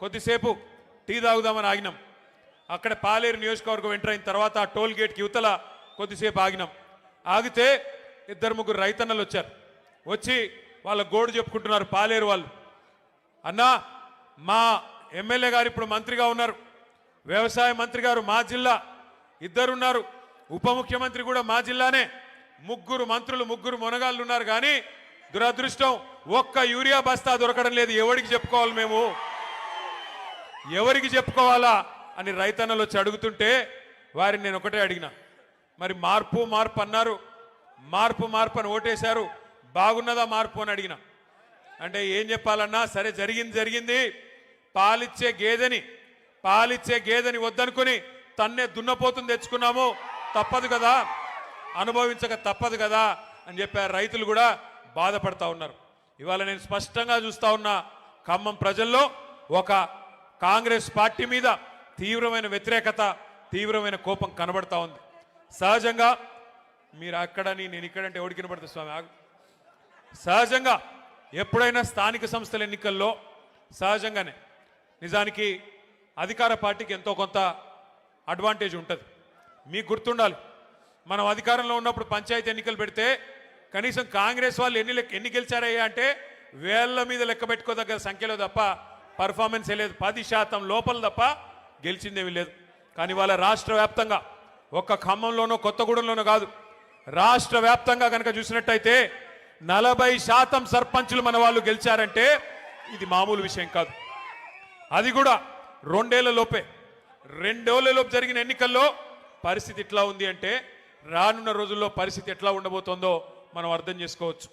కొద్దిసేపు టీ తాగుదామని ఆగినాం. అక్కడ పాలేరు నియోజకవర్గం ఎంటర్ అయిన తర్వాత ఆ టోల్ గేట్కి యువతల కొద్దిసేపు ఆగినాం. ఆగితే 2-3 రైతన్నలు వచ్చారు. వచ్చి వాళ్ళ గోడు చెప్పుకుంటున్నారు పాలేరు వాళ్ళు. అన్నా, మా ఎమ్మెల్యే గారు ఇప్పుడు మంత్రిగా ఉన్నారు, వ్యవసాయ మంత్రి గారు మా జిల్లా, 2 ఉన్నారు, ఉప ముఖ్యమంత్రి కూడా మా జిల్లానే, 3 మంత్రులు 3 మొనగాళ్ళు ఉన్నారు. కానీ దురదృష్టం ఒక్క యూరియా బస్తా దొరకడం లేదు. ఎవరికి చెప్పుకోవాలి మేము, ఎవరికి చెప్పుకోవాలా అని రైతన్నలు వచ్చి అడుగుతుంటే వారిని నేను ఒకటే అడిగిన, మరి మార్పు మార్పు అన్నారు, మార్పు మార్పు అని ఓటేశారు, బాగున్నదా మార్పు అని అడిగిన. అంటే ఏం చెప్పాలన్నా, సరే జరిగింది జరిగింది, పాలిచ్చే గేదెని వద్దనుకుని తన్నే దున్నపోతుని తెచ్చుకున్నాము, తప్పదు కదా, అనుభవించక తప్పదు కదా అని చెప్పారు. రైతులు కూడా బాధపడతా ఉన్నారు. ఇవాళ నేను స్పష్టంగా చూస్తా ఉన్నా, ఖమ్మం ప్రజల్లో ఒక కాంగ్రెస్ పార్టీ మీద తీవ్రమైన వ్యతిరేకత, తీవ్రమైన కోపం కనబడతా ఉంది. సహజంగా మీరు అక్కడని నేను ఇక్కడంటే ఎవరికి కనబడుతుంది స్వామి, ఆగు. సహజంగా ఎప్పుడైనా స్థానిక సంస్థల ఎన్నికల్లో సహజంగానే నిజానికి అధికార పార్టీకి ఎంతో కొంత అడ్వాంటేజ్ ఉంటుంది. మీకు గుర్తుండాలి, మనం అధికారంలో ఉన్నప్పుడు పంచాయతీ ఎన్నికలు పెడితే కనీసం కాంగ్రెస్ వాళ్ళు ఎన్ని గెలిచారయ్యా అంటే వేళ్ల మీద లెక్క పెట్టుకోదగ్గ సంఖ్యలో తప్ప పర్ఫార్మెన్స్ లేదు, 10% లోపల తప్ప గెలిచిందేమీ లేదు. కానీ వాళ్ళ రాష్ట్ర వ్యాప్తంగా, ఒక్క ఖమ్మంలోనో కొత్తగూడెంలోనో కాదు, రాష్ట్ర వ్యాప్తంగా కనుక చూసినట్టయితే 40% సర్పంచులు మన వాళ్ళు గెలిచారంటే ఇది మామూలు విషయం కాదు. అది కూడా 2 ఏళ్ల లోపే, 2 ఏళ్ల లోపు జరిగిన ఎన్నికల్లో పరిస్థితి ఇట్లా ఉంది అంటే రానున్న రోజుల్లో పరిస్థితి ఎట్లా ఉండబోతోందో మనం అర్థం చేసుకోవచ్చు.